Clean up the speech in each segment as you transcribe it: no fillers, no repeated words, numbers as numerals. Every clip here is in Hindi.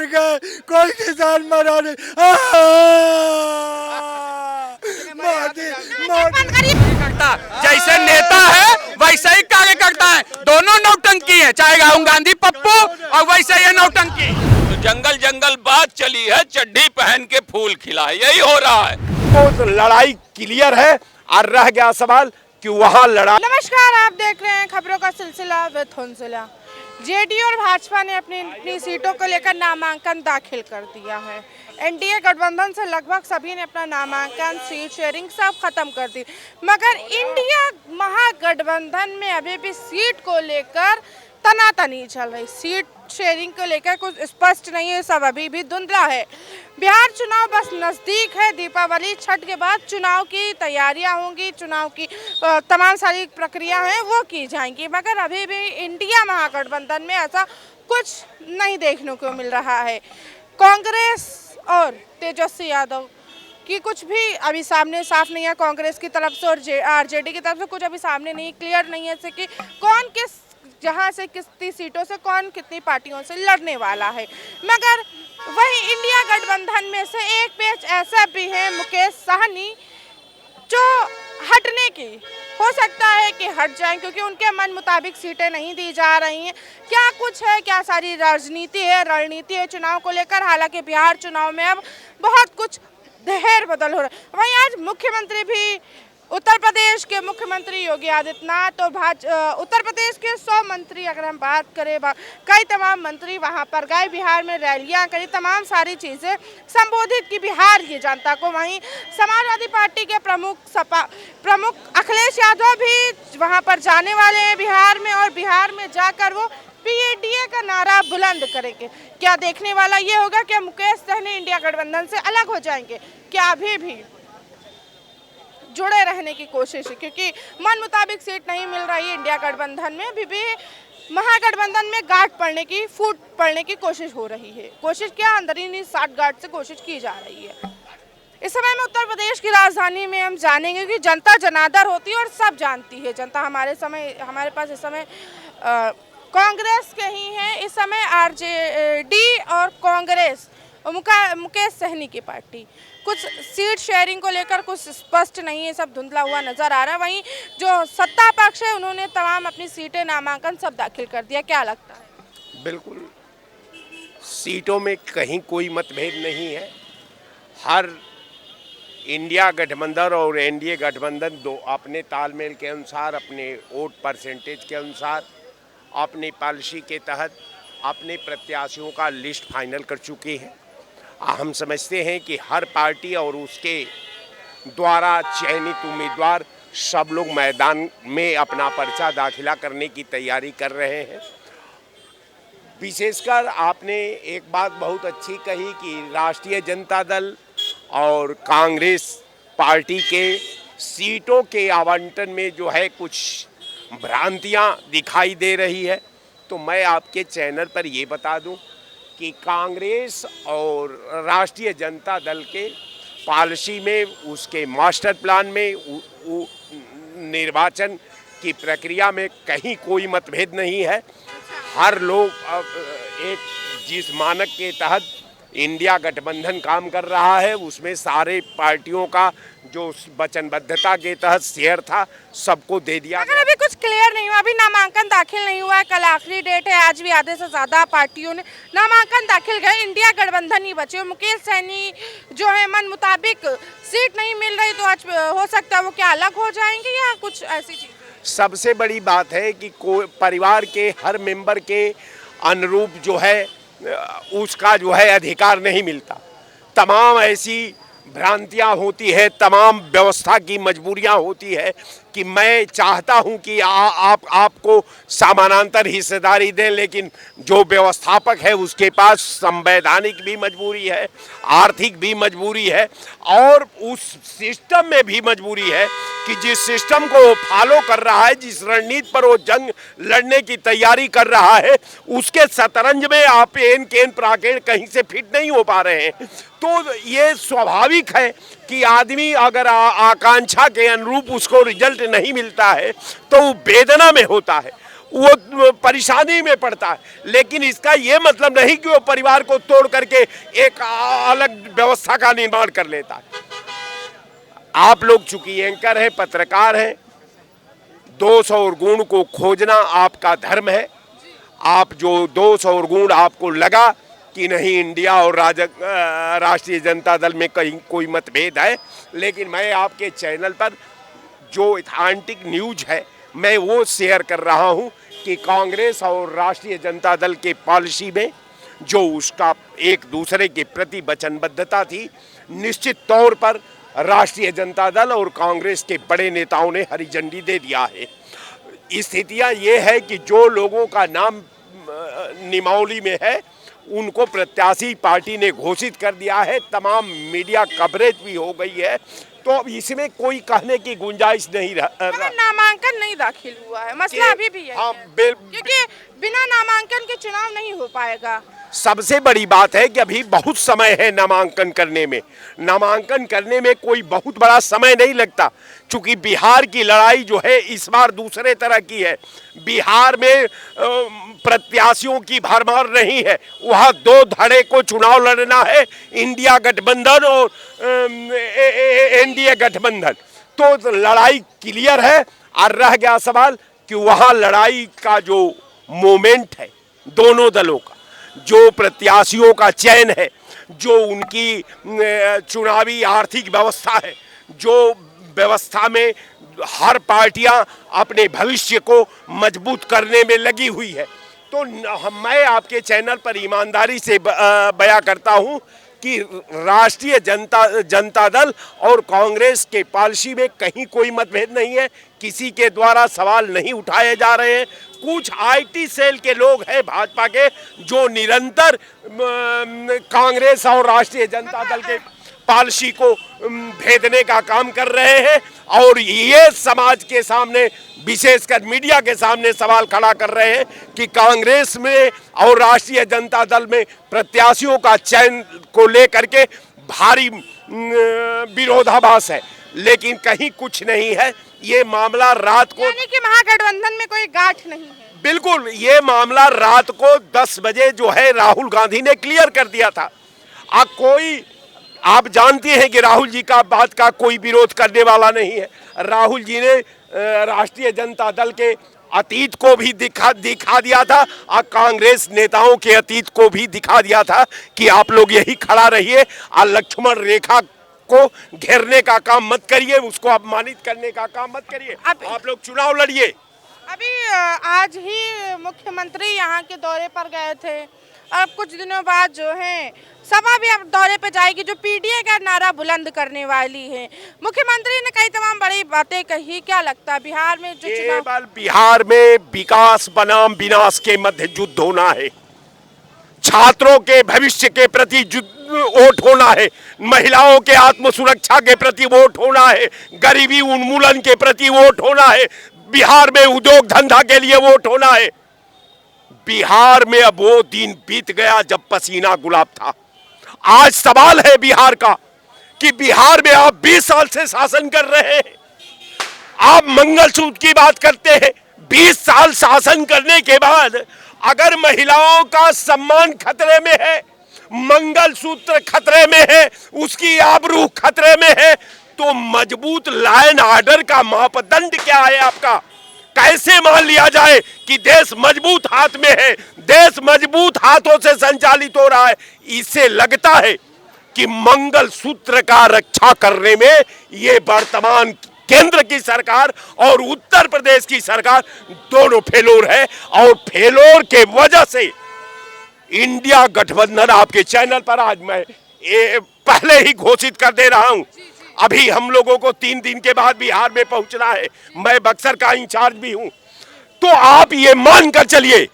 मर गए, कोई किसान मरा नहीं। मोदी करता जैसे नेता है वैसे ही कार्य करता है। दोनों नौटंकी है, चाहे राहुल गांधी पप्पू और वैसे ये नौटंकी। तो जंगल जंगल बात चली है, चड्डी पहन के फूल खिला है, यही हो रहा है। तो लड़ाई क्लियर है और रह गया सवाल कि वहाँ लड़ाई। नमस्कार, आप देख रहे हैं खबरों का सिलसिला विद हुंसला। जेडीयू और भाजपा ने अपनी सीटों को लेकर नामांकन दाखिल कर दिया है। एनडीए गठबंधन से लगभग सभी ने अपना नामांकन, सीट शेयरिंग सब खत्म कर दी, मगर इंडिया महागठबंधन में अभी भी सीट को लेकर तनातनी चल रही। सीट शेयरिंग को लेकर कुछ स्पष्ट नहीं है, सब अभी भी धुंधला है। बिहार चुनाव बस नज़दीक है, दीपावली छठ के बाद चुनाव की तैयारियां होंगी, चुनाव की तमाम सारी प्रक्रिया हैं वो की जाएंगी, मगर अभी भी इंडिया महागठबंधन में ऐसा कुछ नहीं देखने को मिल रहा है। कांग्रेस और तेजस्वी यादव की कुछ भी अभी सामने साफ नहीं है, कांग्रेस की तरफ से और आरजेडी की तरफ से कुछ अभी सामने नहीं, क्लियर नहीं है कि कौन किस जहां से कितनी सीटों से कौन कितनी पार्टियों से लड़ने वाला है। मगर वही इंडिया गठबंधन में से एक पेच ऐसा भी है मुकेश सहनी, जो हटने की हो सकता है कि हट जाएं, क्योंकि उनके मन मुताबिक सीटें नहीं दी जा रही हैं। क्या कुछ है, क्या सारी रणनीति है चुनाव को लेकर। हालांकि बिहार चुनाव में अब बहुत कुछ ढेर बदल हो रहा है। वहीं आज मुख्यमंत्री भी, उत्तर प्रदेश के मुख्यमंत्री योगी आदित्यनाथ और उत्तर प्रदेश के 100 मंत्री, अगर हम बात करें, कई तमाम मंत्री वहां पर गए, बिहार में रैलियां करी, तमाम सारी चीज़ें संबोधित की बिहार की जनता को। वहीं समाजवादी पार्टी के प्रमुख अखिलेश यादव भी वहां पर जाने वाले हैं बिहार में, और बिहार में जाकर वो पीएडीए का नारा बुलंद करेंगे। क्या देखने वाला ये होगा कि मुकेश सहनी इंडिया गठबंधन से अलग हो जाएंगे, क्या अभी भी जुड़े रहने की कोशिश है, क्योंकि मन मुताबिक सीट नहीं मिल रही है इंडिया गठबंधन में। अभी भी महागठबंधन में गांठ पड़ने की, फूट पड़ने की कोशिश हो रही है। कोशिश क्या, अंदरूनी साठगांठ से कोशिश की जा रही है। इस समय में उत्तर प्रदेश की राजधानी में हम जानेंगे कि जनता जनादर होती है और सब जानती है जनता। हमारे पास इस समय कांग्रेस के ही हैं, इस समय आरजेडी और कांग्रेस मुकेश सहनी की पार्टी। कुछ सीट शेयरिंग को लेकर कुछ स्पष्ट नहीं है, सब धुंधला हुआ नजर आ रहा है। वहीं जो सत्ता पक्ष है उन्होंने तमाम अपनी सीटें, नामांकन सब दाखिल कर दिया। क्या लगता है? बिल्कुल सीटों में कहीं कोई मतभेद नहीं है। हर इंडिया गठबंधन और एनडीए गठबंधन दो अपने तालमेल के अनुसार, अपने वोट परसेंटेज के अनुसार, अपनी पॉलिसी के तहत अपने प्रत्याशियों का लिस्ट फाइनल कर चुके हैं। हम समझते हैं कि हर पार्टी और उसके द्वारा चयनित उम्मीदवार सब लोग मैदान में अपना पर्चा दाखिला करने की तैयारी कर रहे हैं। विशेषकर आपने एक बात बहुत अच्छी कही कि राष्ट्रीय जनता दल और कांग्रेस पार्टी के सीटों के आवंटन में जो है कुछ भ्रांतियां दिखाई दे रही है। तो मैं आपके चैनल पर ये बता दूं कि कांग्रेस और राष्ट्रीय जनता दल के पॉलिसी में, उसके मास्टर प्लान में, निर्वाचन की प्रक्रिया में कहीं कोई मतभेद नहीं है। हर लोग एक जिस मानक के तहत इंडिया गठबंधन काम कर रहा है उसमें सारे पार्टियों का जो वचनबद्धता के तहत शेयर था सबको दे दिया। अगर अभी कुछ क्लियर नहीं हुआ, अभी नामांकन दाखिल नहीं हुआ है, कल आखिरी डेट है, आज भी आधे से ज़्यादा पार्टियों ने नामांकन दाखिल किए, इंडिया गठबंधन ही बचे। मुकेश सहनी जो है मन मुताबिक सीट नहीं मिल रही, तो आज हो सकता है वो क्या अलग हो जाएंगे या कुछ ऐसी चीज़? सबसे बड़ी बात है कि परिवार के हर मेंबर के अनुरूप जो है उसका जो है अधिकार नहीं मिलता। तमाम ऐसी भ्रांतियां होती है, तमाम व्यवस्था की मजबूरियां होती है कि मैं चाहता हूं कि आपको समानांतर हिस्सेदारी दें, लेकिन जो व्यवस्थापक है उसके पास संवैधानिक भी मजबूरी है, आर्थिक भी मजबूरी है, और उस सिस्टम में भी मजबूरी है कि जिस सिस्टम को वो फॉलो कर रहा है, जिस रणनीति पर वो जंग लड़ने की तैयारी कर रहा है, उसके शतरंज में आप एन केन प्राकेण कहीं से फिट नहीं हो पा रहे हैं। तो ये स्वाभाविक है कि आदमी अगर आकांक्षा के अनुरूप उसको रिजल्ट नहीं मिलता है तो वो वेदना में होता है। वो परेशानी में पड़ता है। लेकिन इसका ये मतलब नहीं कि वो परिवार को तोड़ करके एक अलग व्यवस्था का निर्माण कर लेता है। आप लोग चूंकि एंकर हैं, पत्रकार हैं, दोष और गुण को खोजना आपका धर्म है। आप जो दोष और गुण आपको लगा कि नहीं इंडिया और राष्ट्रीय जनता दल में कहीं कोई मतभेद है, लेकिन मैं आपके चैनल पर जो ऑथेंटिक न्यूज है मैं वो शेयर कर रहा हूं कि कांग्रेस और राष्ट्रीय जनता दल के पॉलिसी में जो उसका एक दूसरे के प्रति वचनबद्धता थी, निश्चित तौर पर राष्ट्रीय जनता दल और कांग्रेस के बड़े नेताओं ने हरी झंडी दे दिया है। स्थितियां ये है कि जो लोगों का नाम निमौली में है उनको प्रत्याशी पार्टी ने घोषित कर दिया है। तमाम मीडिया कवरेज भी हो गई है, तो अब इसमें कोई कहने की गुंजाइश नहीं मगर नामांकन नहीं दाखिल हुआ है, मसला अभी भी है। क्योंकि बिना नामांकन के चुनाव नहीं हो पाएगा। सबसे बड़ी बात है कि अभी बहुत समय है नामांकन करने में। नामांकन करने में कोई बहुत बड़ा समय नहीं लगता, क्योंकि बिहार की लड़ाई जो है इस बार दूसरे तरह की है। बिहार में प्रत्याशियों की भरमार नहीं है, वहाँ दो धड़े को चुनाव लड़ना है, इंडिया गठबंधन और एनडीए गठबंधन। तो लड़ाई क्लियर है और रह गया सवाल कि वहाँ लड़ाई का जो मोमेंट है दोनों दलों का, जो प्रत्याशियों का चयन है, जो उनकी चुनावी आर्थिक व्यवस्था है, जो व्यवस्था में हर पार्टियां अपने भविष्य को मजबूत करने में लगी हुई है। तो मैं आपके चैनल पर ईमानदारी से बयां करता हूं कि राष्ट्रीय जनता दल और कांग्रेस के पॉलिसी में कहीं कोई मतभेद नहीं है, किसी के द्वारा सवाल नहीं उठाए जा रहे हैं। कुछ आईटी सेल के लोग हैं भाजपा के जो निरंतर कांग्रेस और राष्ट्रीय जनता दल के पॉलिसी को भेदने का काम कर रहे हैं और ये समाज के सामने, विशेषकर मीडिया के सामने सवाल खड़ा कर रहे हैं कि कांग्रेस में और राष्ट्रीय जनता दल में प्रत्याशियों का चयन को लेकर के भारी विरोधाभास है, लेकिन कहीं कुछ नहीं है। ये मामला रात को, यानी कि महागठबंधन में कोई गांठ नहीं है। बिल्कुल, ये मामला रात को 10 बजे जो है राहुल गांधी ने क्लियर कर दिया था। आप जानते हैं कि राहुल जी का बात का कोई विरोध करने वाला नहीं है। राहुल जी ने राष्ट्रीय जनता दल के अतीत को भी दिखा दिया था और कांग्रेस नेताओं के अतीत को भी दिखा दिया था कि आप लोग यही खड़ा रहिए और लक्ष्मण रेखा को घेरने का काम मत करिए, उसको अपमानित करने का काम मत करिए, आप लोग चुनाव लड़िए। अभी आज ही मुख्यमंत्री यहाँ के दौरे पर गए थे, अब कुछ दिनों बाद जो है सभा भी अब दौरे पे जाएगी जो पीडीए का नारा बुलंद करने वाली है। मुख्यमंत्री ने कई तमाम बड़ी बातें कही, क्या लगता है बिहार में जो चुनाव, बिहार में विकास बनाम विनाश के मध्य युद्ध होना है, छात्रों के भविष्य के प्रति वोट होना है, महिलाओं के आत्म सुरक्षा के प्रति वोट होना है, गरीबी उन्मूलन के प्रति वोट होना है, बिहार में उद्योग धंधा के लिए वोट होना है। बिहार में अब वो दिन बीत गया जब पसीना गुलाब था। आज सवाल है बिहार का कि बिहार में आप 20 साल से शासन कर रहे हैं, आप मंगलसूत्र की बात करते हैं। 20 साल शासन करने के बाद अगर महिलाओं का सम्मान खतरे में है, मंगलसूत्र खतरे में है, उसकी आबरू खतरे में है, तो मजबूत लाइन ऑर्डर का मापदंड क्या है आपका? कैसे मान लिया जाए कि देश मजबूत हाथ में है, देश मजबूत हाथों से संचालित हो रहा है? इससे लगता है कि मंगलसूत्र का रक्षा करने में ये वर्तमान केंद्र की सरकार और उत्तर प्रदेश की सरकार दोनों फेलोर है, और फेलोर के वजह से इंडिया गठबंधन आपके चैनल पर आज मैं पहले ही घोषित कर दे रहा हूं। अभी हम लोगों को 3 दिन के बाद बिहार में पहुंचना है, मैं बक्सर का इंचार्ज भी हूं, तो आप ये मानकर चलिए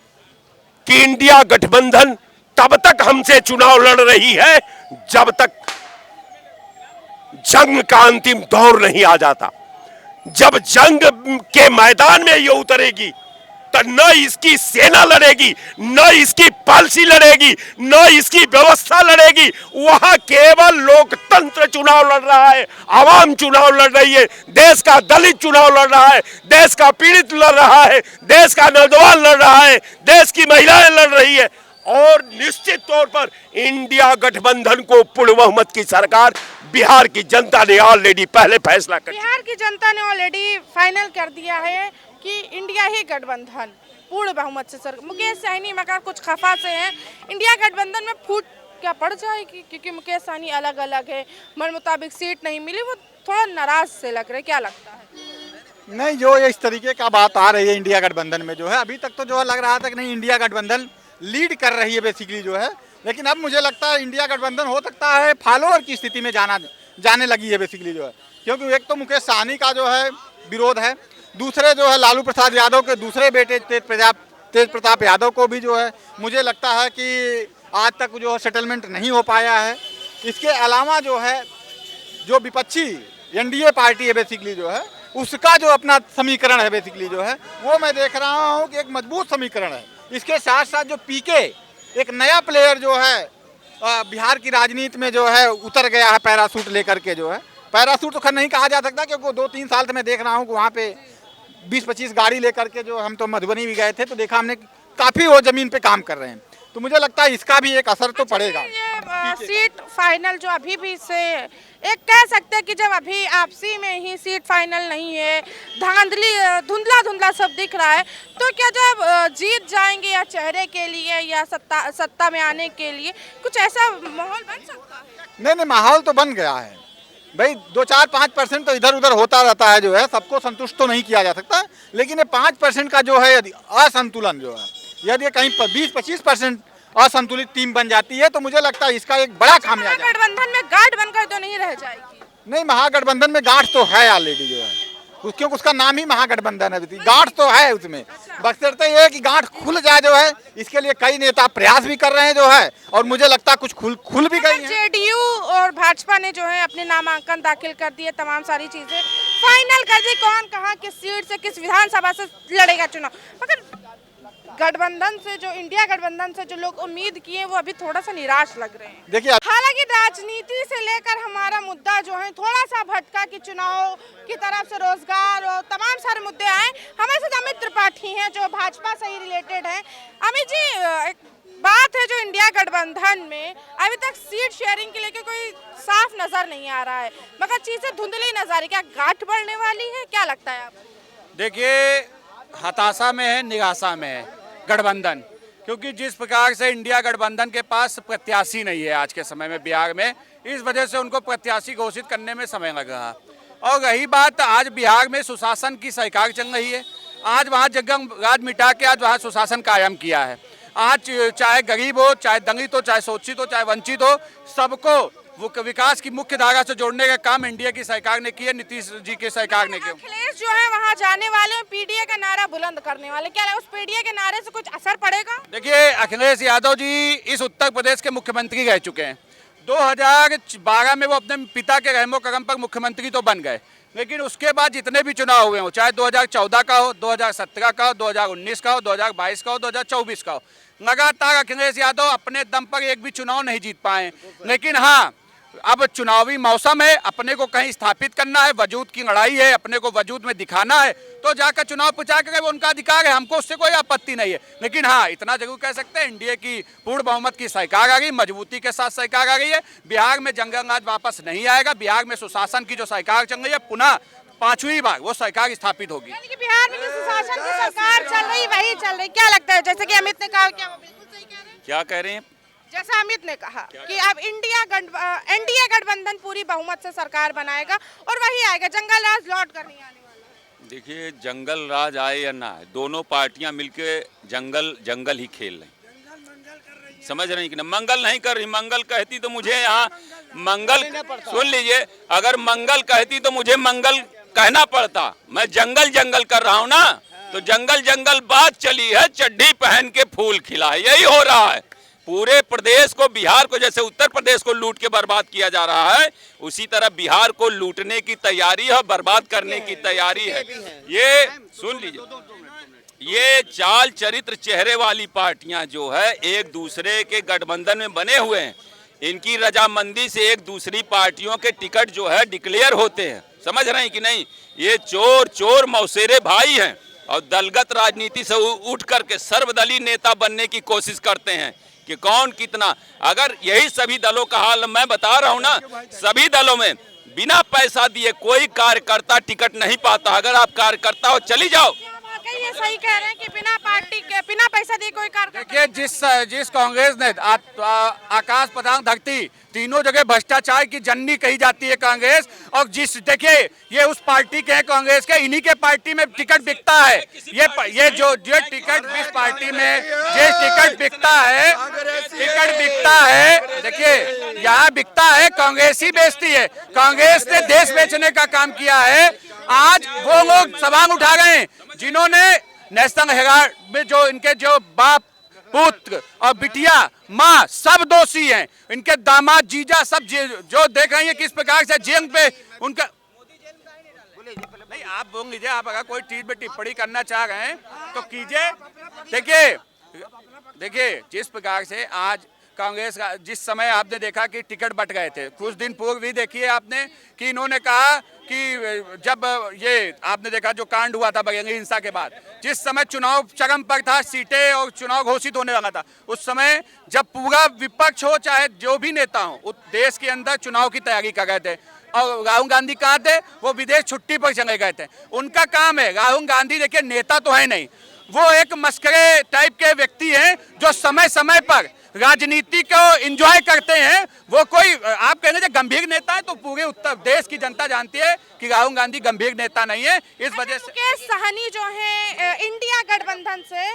कि इंडिया गठबंधन तब तक हमसे चुनाव लड़ रही है जब तक जंग का अंतिम दौर नहीं आ जाता। जब जंग के मैदान में ये उतरेगी तो न इसकी सेना लड़ेगी, न इसकी पॉलिसी लड़ेगी, न इसकी व्यवस्था लड़ेगी। वहां केवल लोकतंत्र चुनाव लड़ रहा है, आवाम चुनाव लड़ रही है, देश का दलित चुनाव लड़ रहा है, देश का पीड़ित लड़ रहा है, देश का नौजवान लड़ रहा है, देश की महिलाएं लड़ रही है। और निश्चित तौर पर इंडिया गठबंधन को पूर्ण बहुमत की सरकार बिहार की जनता ने ऑलरेडी पहले फैसला कर बिहार की जनता ने ऑलरेडी फाइनल कर दिया है कि इंडिया ही गठबंधन पूर्ण बहुमत से सर। मुकेश सहनी मगर कुछ खफा से हैं, इंडिया गठबंधन में फूट क्या पड़ जाएगी क्योंकि मुकेश सहनी अलग अलग है, मन मुताबिक सीट नहीं मिली, वो थोड़ा नाराज से लग रहे, क्या लगता है? नहीं, जो इस तरीके का बात आ रही है इंडिया गठबंधन में जो है, अभी तक तो जो है लग रहा था कि नहीं इंडिया गठबंधन लीड कर रही है बेसिकली जो है, लेकिन अब मुझे लगता है इंडिया गठबंधन हो सकता है फॉलोअर की स्थिति में जाने लगी है बेसिकली जो है, क्योंकि एक तो मुकेश सहनी का जो है विरोध है, दूसरे जो है लालू प्रसाद यादव के दूसरे बेटे तेज प्रताप यादव को भी जो है मुझे लगता है कि आज तक जो है सेटलमेंट नहीं हो पाया है। इसके अलावा जो है जो विपक्षी एनडीए पार्टी है बेसिकली जो है, उसका जो अपना समीकरण है बेसिकली जो है, वो मैं देख रहा हूँ कि एक मजबूत समीकरण है। इसके साथ साथ जो पीके एक नया प्लेयर जो है बिहार की राजनीति में जो है उतर गया है पैरासूट लेकर के जो है, पैरासूट तो खैर नहीं कहा जा सकता क्योंकि 2-3 साल से मैं देख रहा हूँ कि वहाँ पे 20-25 गाड़ी लेकर के जो हम तो मधुबनी भी गए थे तो देखा हमने काफ़ी वो ज़मीन पे काम कर रहे हैं, तो मुझे लगता है इसका भी एक असर तो पड़ेगा। ये सीट फाइनल जो अभी भी से एक कह सकते हैं कि जब अभी आपसी में ही सीट फाइनल नहीं है, धांधली धुंधला सब दिख रहा है, तो क्या जब जीत जाएंगे या चेहरे के लिए या सत्ता में आने के लिए कुछ ऐसा माहौल बन सकता है? नहीं, माहौल तो बन गया है भाई, 2-4-5% तो इधर उधर होता रहता है जो है, सबको संतुष्ट तो नहीं किया जा सकता, लेकिन ये 5% का जो है असंतुलन जो है, यदि कहीं 20-25% असंतुलित टीम बन जाती है तो मुझे लगता है इसका एक बड़ा खामियाजा। महागठबंधन में गांठ बनकर तो नहीं रह जाएगी? नहीं, महागठबंधन में गांठ तो है ऑलरेडी जो है, क्योंकि उसका नाम ही महागठबंधन है, गांठ तो है उसमें, बशर्ते ये कि गांठ खुल जाए जो है, इसके लिए कई नेता प्रयास भी कर रहे हैं जो है, और मुझे लगता है कुछ खुल भी गई है। जेडीयू और भाजपा ने जो है अपने नामांकन दाखिल कर दिए, तमाम सारी चीजें फाइनल कर दी, कौन कहाँ किस सीट से किस विधानसभा से लड़ेगा चुनाव, मगर गठबंधन से जो इंडिया गठबंधन से जो लोग उम्मीद किए वो अभी थोड़ा सा निराश लग रहे हैं। देखिए, हालांकि राजनीति से लेकर हमारा मुद्दा जो है थोड़ा सा भटका कि चुनाव की तरफ से रोजगार और तमाम सारे मुद्दे आए। हमारे साथ अमित त्रिपाठी हैं जो भाजपा से ही रिलेटेड है। अमित जी, एक बात है जो इंडिया गठबंधन में अभी तक सीट शेयरिंग के लेके कोई साफ नजर नहीं आ रहा है, मगर चीजें धुंधली नजर आ रही, क्या गांठ बढ़ने वाली है, क्या लगता है आपको? देखिए, हताशा में है, निराशा में है गठबंधन, क्योंकि जिस प्रकार से इंडिया गठबंधन के पास प्रत्याशी नहीं है आज के समय में बिहार में, इस वजह से उनको प्रत्याशी घोषित करने में समय लग रहा। और रही बात, आज बिहार में सुशासन की सरकार चल रही है, आज वहाँ जंगम राज मिटा के आज वहाँ सुशासन कायम किया है। आज चाहे गरीब हो, चाहे दलित हो, चाहे शोषित हो, चाहे वंचित हो, सबको वो विकास की मुख्य धारा से जोड़ने का काम इंडिया की सरकार ने किया, नीतीश जी की सरकार ने किया। अखिलेश जो है वहाँ जाने वाले हैं, पीडीए का नारा बुलंद करने वाले, क्या उस पीडीए के नारे से कुछ असर पड़ेगा? देखिए, अखिलेश यादव जी इस उत्तर प्रदेश के मुख्यमंत्री रह चुके हैं। 2012 में वो अपने पिता के रहमो करम पर मुख्यमंत्री तो बन गए, लेकिन उसके बाद जितने भी चुनाव हुए हो, चाहे 2014 का हो, 2017 का हो, 2019 का हो, 2022 का हो, 2024 का हो, लगातार अखिलेश यादव अपने दम पर एक भी चुनाव नहीं जीत पाए। लेकिन हाँ, अब चुनावी मौसम है, अपने को कहीं स्थापित करना है, वजूद की लड़ाई है, अपने को वजूद में दिखाना है, तो जाकर चुनाव प्रचार करें, वो उनका अधिकार है, हमको उससे कोई आपत्ति नहीं है। लेकिन हाँ, इतना जरूर कह सकते हैं, इंडिया की पूर्ण बहुमत की सरकार आ गई, मजबूती के साथ सरकार आ गई है, बिहार में जंगल राज वापस नहीं आएगा, बिहार में सुशासन की जो सरकार चल रही है पुनः 5वीं बार वो सरकार स्थापित होगी। यानी कि बिहार में जो सुशासन की सरकार चल रही वही चल रही, क्या लगता है? जैसे कि अमित ने कहा, क्या वो बिल्कुल सही कह रहे हैं? क्या कह रहे हैं? जैसा अमित ने कहा कि अब एनडीए गठबंधन पूरी बहुमत से सरकार बनाएगा और वही आएगा, जंगल राज लौट कर नहीं आने वाला। देखिए, जंगल राज आए या ना आए, दोनों पार्टियां मिलके जंगल ही खेल रही, समझ रही कि ना? मंगल नहीं कर रही। मंगल कहती तो मुझे यहाँ मंगल, सुन लीजिए, अगर मंगल कहती तो मुझे मंगल कहना पड़ता। मैं जंगल कर रहा हूँ ना, तो जंगल बात चली है, चड्डी पहन के फूल खिला है, यही हो रहा है। पूरे प्रदेश को, बिहार को जैसे उत्तर प्रदेश को लूट के बर्बाद किया जा रहा है, उसी तरह बिहार को लूटने की तैयारी है, बर्बाद करने की तैयारी है। ये सुन लीजिए, ये चाल चरित्र चेहरे वाली पार्टियां जो है एक दूसरे के गठबंधन में बने हुए हैं, इनकी रजामंदी से एक दूसरी पार्टियों के टिकट जो है डिक्लेयर होते हैं। समझ रहे हैं कि नहीं? ये चोर चोर मौसेरे भाई हैं और दलगत राजनीति से उठ करके सर्वदलीय नेता बनने की कोशिश करते हैं कि कौन कितना। अगर यही सभी दलों का हाल मैं बता रहा हूं ना, सभी दलों में बिना पैसा दिए कोई कार्यकर्ता टिकट नहीं पाता। अगर आप कार्यकर्ता हो चली जाओ। ये सही कह रहे हैं कि बिना पार्टी के बिना पैसा दिए कोई कार्यकर्ता। देखिए जिस कांग्रेस ने आकाश पताल धरती तीनों जगह भ्रष्टाचार की जननी कही जाती है कांग्रेस, और जिस देखिए ये उस पार्टी के हैं कांग्रेस के, इन्हीं के पार्टी में टिकट बिकता है। ये जो टिकट जिस पार्टी में ये टिकट बिकता है देखिए यहाँ बिकता है, कांग्रेस ही बेचती है। कांग्रेस ने देश बेचने का काम किया है। आज वो लोग सवाल उठा गए जिन्होंने नेशनल हेराल्ड में जो इनके जो बाप पुत्र और बिटिया माँ सब दोषी हैं, इनके दामाद जीजा सब जो देख रहे हैं किस प्रकार से जेल पे उनका नहीं। आप बोल लीजिए, आप अगर कोई चीज पे टिप्पणी करना चाह रहे हैं तो कीजिए। देखिए जिस प्रकार से आज कांग्रेस का जिस समय आपने देखा कि टिकट बट गए थे, कुछ दिन पूर्व भी देखिए आपने कि इन्होंने कहा कि जब ये आपने देखा जो कांड हुआ था बरेली हिंसा के बाद, जिस समय चुनाव चरम पर था, सीटें और चुनाव घोषित होने वाला था, उस समय जब पूरा विपक्ष हो चाहे जो भी नेता हो उस देश के अंदर चुनाव की तैयारी कर रहे थे। और राहुल गांधी कहाँ थे? वो विदेश छुट्टी पर चले गए थे। उनका काम है, राहुल गांधी देखिए नेता तो है नहीं, वो एक मस्करे टाइप के व्यक्ति हैं जो समय समय पर राजनीति को एंजॉय करते हैं। वो कोई आप कह रहे थे गंभीर नेता है, तो पूरे उत्तर देश की जनता जानती है कि राहुल गांधी गंभीर नेता नहीं है। इस वजह से मुकेश सहनी जो है इंडिया गठबंधन से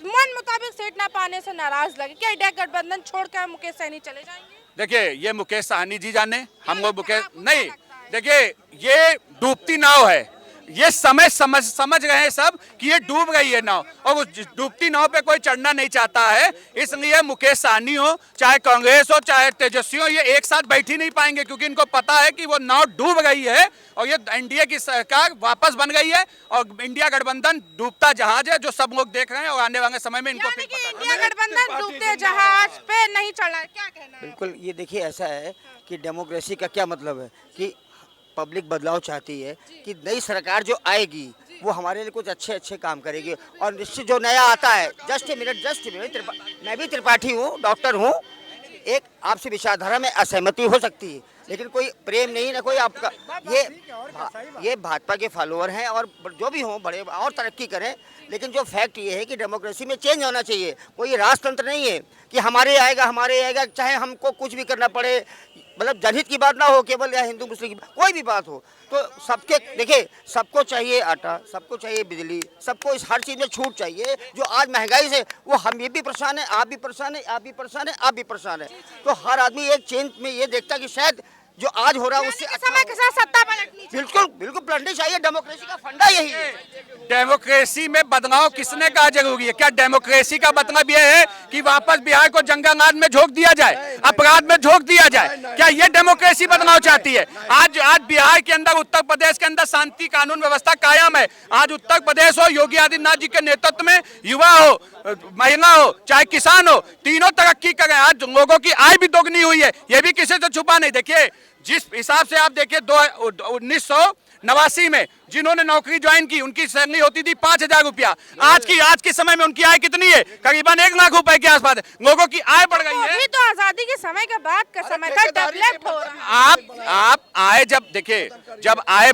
मन मुताबिक सीट ना पाने से नाराज लगे, क्या इंडिया गठबंधन छोड़कर मुकेश सहनी चले जाएंगे? देखिए ये मुकेश सहनी जी जाने, हम लोग मुकेश नहीं। देखिए ये डूबती नाव है, ये समझ रहे हैं सब कि ये डूब गई है नाव, और उस डूबती नाव पे कोई चढ़ना नहीं चाहता है। इसलिए मुकेश सहनी हो चाहे कांग्रेस हो चाहे तेजस्वी हो, ये एक साथ बैठ ही नहीं पाएंगे, क्योंकि इनको पता है कि वो नाव डूब गई है और ये एनडीए की सरकार वापस बन गई है और इंडिया गठबंधन डूबता जहाज है, जो सब लोग देख रहे हैं। और आने वाले समय में इनको फिर पता इंडिया गठबंधन डूबते जहाज पे नहीं चला, क्या कहना है? बिल्कुल, ये देखिए ऐसा है कि डेमोक्रेसी का क्या मतलब है कि पब्लिक बदलाव चाहती है कि नई सरकार जो आएगी वो हमारे लिए कुछ अच्छे अच्छे काम करेगी। और निश्चित जो नया आता है, जस्ट ए मिनट, मैं भी त्रिपाठी हूँ, डॉक्टर हूँ। एक आपसे विचारधारा में असहमति हो सकती है, लेकिन कोई प्रेम नहीं ना कोई आपका। ये भाजपा के फॉलोअर हैं और जो भी हों बड़े और तरक्की करें, लेकिन जो फैक्ट ये है कि डेमोक्रेसी में चेंज होना चाहिए। कोई राजतंत्र नहीं है कि हमारे आएगा चाहे हमको कुछ भी करना पड़े। मतलब जनहित की बात ना हो केवल, या हिंदू मुस्लिम की कोई भी बात हो, तो सबके देखिए सबको चाहिए आटा, सबको चाहिए बिजली, सबको इस हर चीज़ में छूट चाहिए। जो आज महंगाई से वो हम ये भी परेशान है, आप भी परेशान है, आप भी परेशान है, आप भी परेशान है। तो हर आदमी एक चेंज में ये देखता कि शायद जो आज हो रहा है उससे समय के साथ सत्ता पलटनी चाहिए। बिल्कुल पलटनी चाहिए। डेमोक्रेसी का फंडा यही है। डेमोक्रेसी में बदलाव किसने कहा जरूरी है? क्या डेमोक्रेसी का मतलब यह है कि वापस बिहार को जंगलराज में झोंक दिया जाए, अपराध में झोंक दिया जाए? क्या ये डेमोक्रेसी बदलाव चाहती है? आज बिहार के अंदर, उत्तर प्रदेश के अंदर शांति कानून व्यवस्था कायम है। आज उत्तर प्रदेश हो, योगी आदित्यनाथ जी के नेतृत्व में युवा हो, महिला हो, चाहे किसान हो, तीनों तरक्की कर रहे हैं। आज लोगों की आय भी दोगुनी हुई है, ये भी किसी से छुपा नहीं। देखिए जिस हिसाब से आप देखिए 1989 में जिन्होंने नौकरी ज्वाइन की उनकी सैलरी होती थी 5,000 रुपया। आज के समय में उनकी आय कितनी है? करीबन 1 लाख रुपए के आसपास है। लोगों की आय बढ़ गई है। अभी तो आजादी के समय के बाद का समय का डेवलप हो रहा है। आप आय जब देखिए जब आय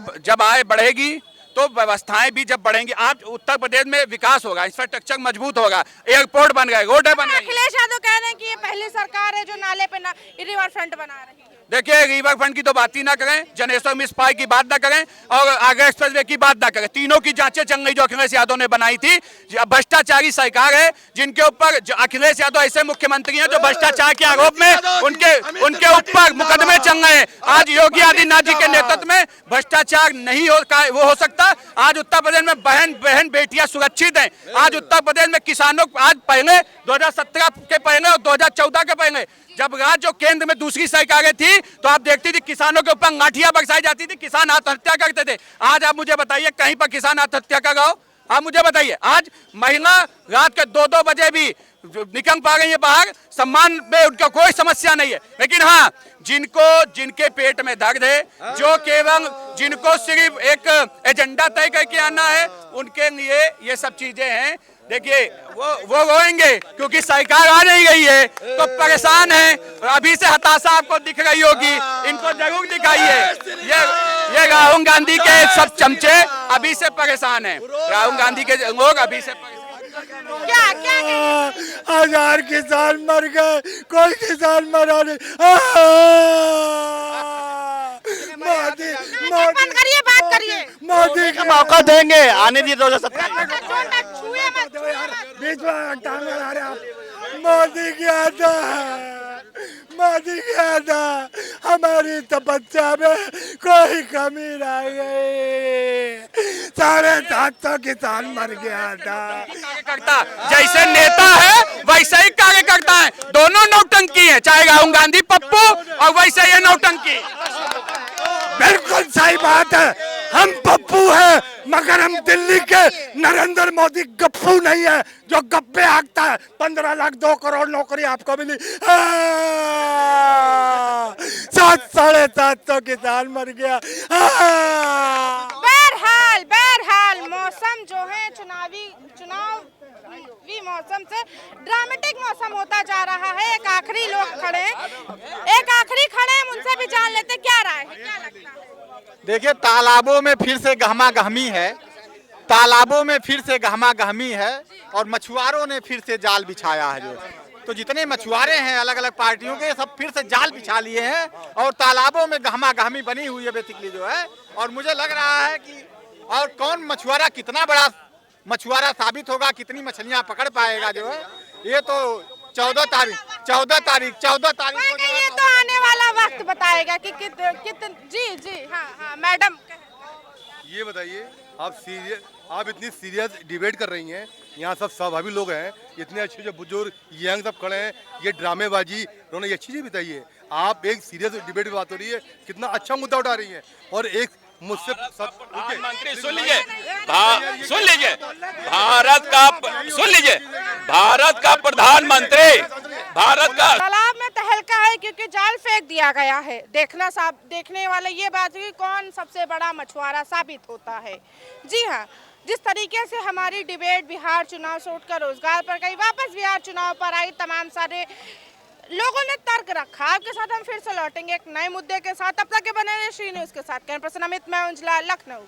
बढ़ेगी तो व्यवस्थाएं भी जब बढ़ेंगी। आप उत्तर प्रदेश में विकास होगा, इंफ्रास्ट्रक्चर मजबूत होगा, एयरपोर्ट बन गए, रोड बन गए। अखिलेश यादव कह रहे हैं कि ये पहली सरकार है जो नाले पे रिवर फ्रंट बना रही है। देखिए रिवर फ्रंट की तो बात ही ना करें, जनेश्वर मिस पाई की बात ना करें और आगरा एक्सप्रेसवे की बात ना करें। तीनों की जांचें चल रही जो अखिलेश यादव ने बनाई थी। भ्रष्टाचारी सरकार है जिनके ऊपर अखिलेश यादव ऐसे मुख्यमंत्री हैं जो भ्रष्टाचार के आरोप में उनके ऊपर मुकदमे चल रहे हैं। आज योगी आदित्यनाथ जी के नेतृत्व में भ्रष्टाचार नहीं वो हो सकता। आज उत्तर प्रदेश में बहन बेटियां सुरक्षित हैं। आज उत्तर प्रदेश में किसानों आज पहले 2017 के पहले और 2014 के पहले जब राज्य और केंद्र में दूसरी सरकारें थी तो आप देखती थी किसानों के ऊपर लाठियां बरसाई जाती थी, किसान आत्महत्या करते थे। आज आप मुझे बताइए कहीं पर किसान आत्महत्या का गाँव आप मुझे बताइए, आज महिला रात के 2-2 बजे भी निकल पा रही है बाहर, सम्मान में उनका कोई समस्या नहीं है। लेकिन हाँ, जिनके पेट में दर्द है, जो केवल जिनको सिर्फ एक एजेंडा तय करके आना है, उनके लिए ये सब चीजें हैं। देखिए वो रोएंगे क्योंकि सरकार आ नहीं गई है, तो परेशान है। अभी से हताशा आपको दिख रही होगी, इनको जरूर दिखाइए। ये राहुल गांधी के सब चमचे अभी से परेशान हैं। राहुल गांधी के लोग अभी से क्या 1000 किसान मर गए, कोई किसान मरा नहीं। मोदी बंद करिए, बात करिए। मोदी का मौका देंगे, आने दीजिए 2027 छुए मत। बीच में टांग लगा रहे आप। मोदी की आता है, मोदी की आता, हमारी तपस्या में कोई कमी रह गई। 750 किसान मर गया था। कार्यकर्ता जैसे नेता है वैसे ही कार्यकर्ता है, दोनों नौटंकी है, चाहे राहुल गांधी पप्पू और वैसे ये नौटंकी। बिल्कुल सही बात है, हम पप्पू हैं, मगर हम दिल्ली के नरेंद्र मोदी गप्पू नहीं है जो गप्पे हाँकता है। 15 लाख 2 करोड़ नौकरी आपको मिली, 700-750 किसान मर गया। बहरहाल मौसम जो है चुनावी मौसम से ड्रामेटिक मौसम होता जा रहा है। एक आखिरी लोग खड़े हैं, उनसे भी जान लेते क्या राय है, क्या लगता है? देखिए, तालाबों में फिर से गहमा गहमी है, तालाबों में फिर से गहमा गहमी है, और मछुआरों ने फिर से जाल बिछाया है। जो तो जितने मछुआरे हैं अलग अलग पार्टियों के, सब फिर से जाल बिछा लिए हैं और तालाबों में गहमा गहमी बनी हुई है बेसिकली जो है। और मुझे लग रहा है कि और कौन मछुआरा कितना बड़ा मछुआरा साबित होगा, कितनी मछलियां पकड़ पाएगा जो है, ये तो 14 तारीख को ये तो आने वाला वक्त बताएगा कि जी हाँ मैडम, ये बताइए, आप इतनी सीरियस डिबेट कर रही हैं, यहाँ सब स्वाभावी लोग हैं, इतने अच्छे जो बुजुर्ग यंग सब खड़े हैं, ये ड्रामेबाजी उन्होंने ये चीज़ें बताइए। आप एक सीरियस डिबेट की बात हो रही है, कितना अच्छा मुद्दा उठा रही हैं, और एक मुझसे प्रधानमंत्री सुन लीजिए, भारत का प्रधानमंत्री, भारत का तालाब में तहलका है क्योंकि जाल फेंक दिया गया है। देखने वाले ये बात हुई कौन सबसे बड़ा मछुआरा साबित होता है। जी हाँ, जिस तरीके से हमारी डिबेट बिहार चुनाव से उठकर रोजगार पर गई, वापस बिहार चुनाव पर आई, तमाम सारे लोगों ने तर्क रखा। आपके साथ हम फिर से लौटेंगे एक नए मुद्दे के साथ। तब तक के बने रहिए श्री न्यूज़ के साथ। कैमरा पर्सन अमित, मैं उंजला, लखनऊ।